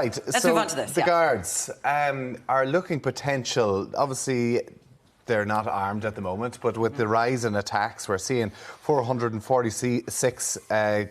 Right, Let's move on to this. The guards are looking potential. Obviously, they're not armed at the moment, but with the rise in attacks, we're seeing 446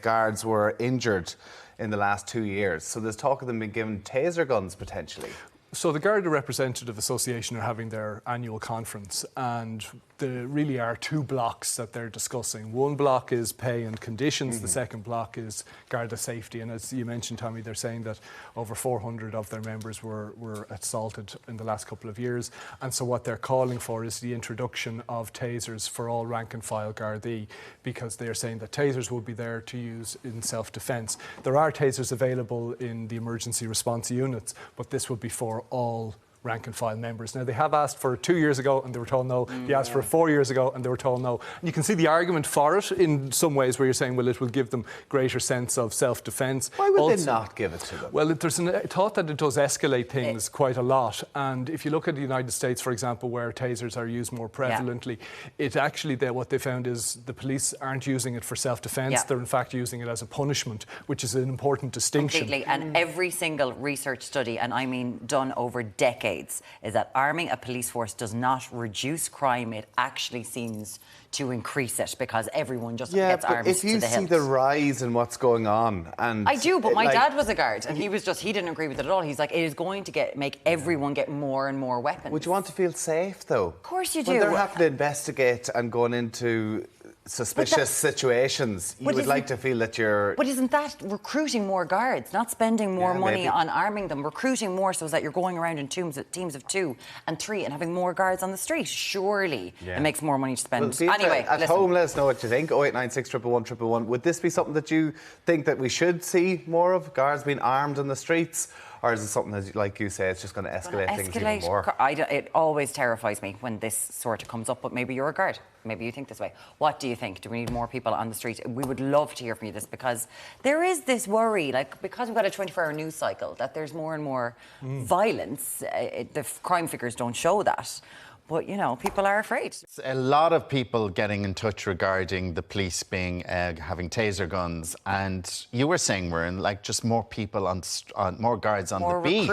guards were injured in the last 2 years. So there's talk of them being given taser guns potentially. So the Garda Representative Association are having their annual conference, and there really are two blocks that they're discussing. One block is pay and conditions, the second block is Garda safety. And as you mentioned, Tommy, they're saying that over 400 of their members were assaulted in the last couple of years. And so what they're calling for is the introduction of tasers for all rank and file Gardaí, because they're saying that tasers will be there to use in self-defence. There are tasers available in the emergency response units, but this would be for all rank and file members. Now, they have asked for 2 years ago and they were told no. They asked for 4 years ago and they were told no. And you can see the argument for it in some ways, where you're saying, well, it will give them greater sense of self-defence. Why would they not give it to them? Well, there's a thought that it does escalate things quite a lot. And if you look at the United States, for example, where tasers are used more prevalently, it actually, what they found is the police aren't using it for self-defence. They're in fact using it as a punishment, which is an important distinction. Completely. And every single research study, and I mean done over decades, is that arming a police force does not reduce crime. It actually seems to increase it, because everyone just gets armed to the hilt. If you see the rise in what's going on, and I do, but my dad was a guard, and he didn't agree with it at all. He's like, it is going to make everyone get more and more weapons. Would you want to feel safe, though? Of course you do. When they're having to investigate and going into suspicious situations, you would like to feel that you're... But isn't that recruiting more guards, not spending more money on arming them, recruiting more so that you're going around in teams of 2 and 3 and having more guards on the street? Surely it makes more money to spend. Well, anyway, at home, let us know what you think. 0896 111 111. Would this be something that you think that we should see more of, guards being armed on the streets? Or is it something that, like you say, it's just going to escalate things even more? It always terrifies me when this sort of comes up, but maybe you're a guard. Maybe you think this way. What do you think? Do we need more people on the street? We would love to hear from you this, because there is this worry, like, because we've got a 24-hour news cycle, that there's more and more violence. The crime figures don't show that. But, you know, people are afraid. A lot of people getting in touch regarding the police being having taser guns, and you were saying, Muireann, like, just more people on more guards on the beat.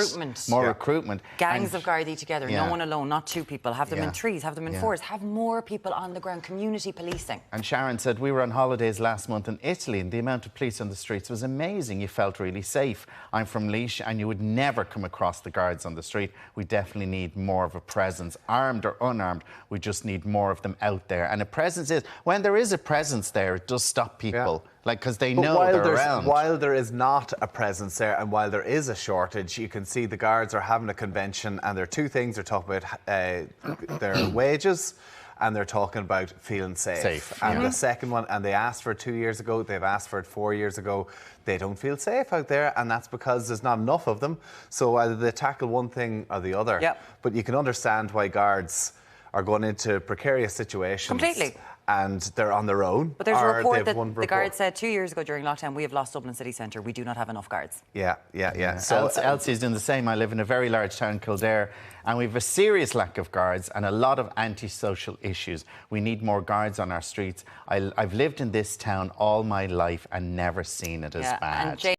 More recruitment. Gangs of Gardaí together, no one alone, not 2 people. Have them in 3s, have them in 4s. Have more people on the ground, community policing. And Sharon said, we were on holidays last month in Italy, and the amount of police on the streets was amazing. You felt really safe. I'm from Laois, and you would never come across the guards on the street. We definitely need more of a presence, armed or unarmed. We just need more of them out there. And a presence is, when there is a presence there, it does stop people. Like, because they know they're around. While there is not a presence there, and while there is a shortage, you can see the guards are having a convention, and there are 2 things. They're talking about their wages, and they're talking about feeling safe. And the second one, and they asked for it 2 years ago, they've asked for it 4 years ago. They don't feel safe out there, and that's because there's not enough of them. So either they tackle one thing or the other. But you can understand why guards are going into precarious situations. Completely. And they're on their own. But there's a report that the guards said 2 years ago during lockdown, we have lost Dublin city centre. We do not have enough guards. So Elsie's doing the same. I live in a very large town, Kildare, and we have a serious lack of guards and a lot of antisocial issues. We need more guards on our streets. I've lived in this town all my life and never seen it as bad.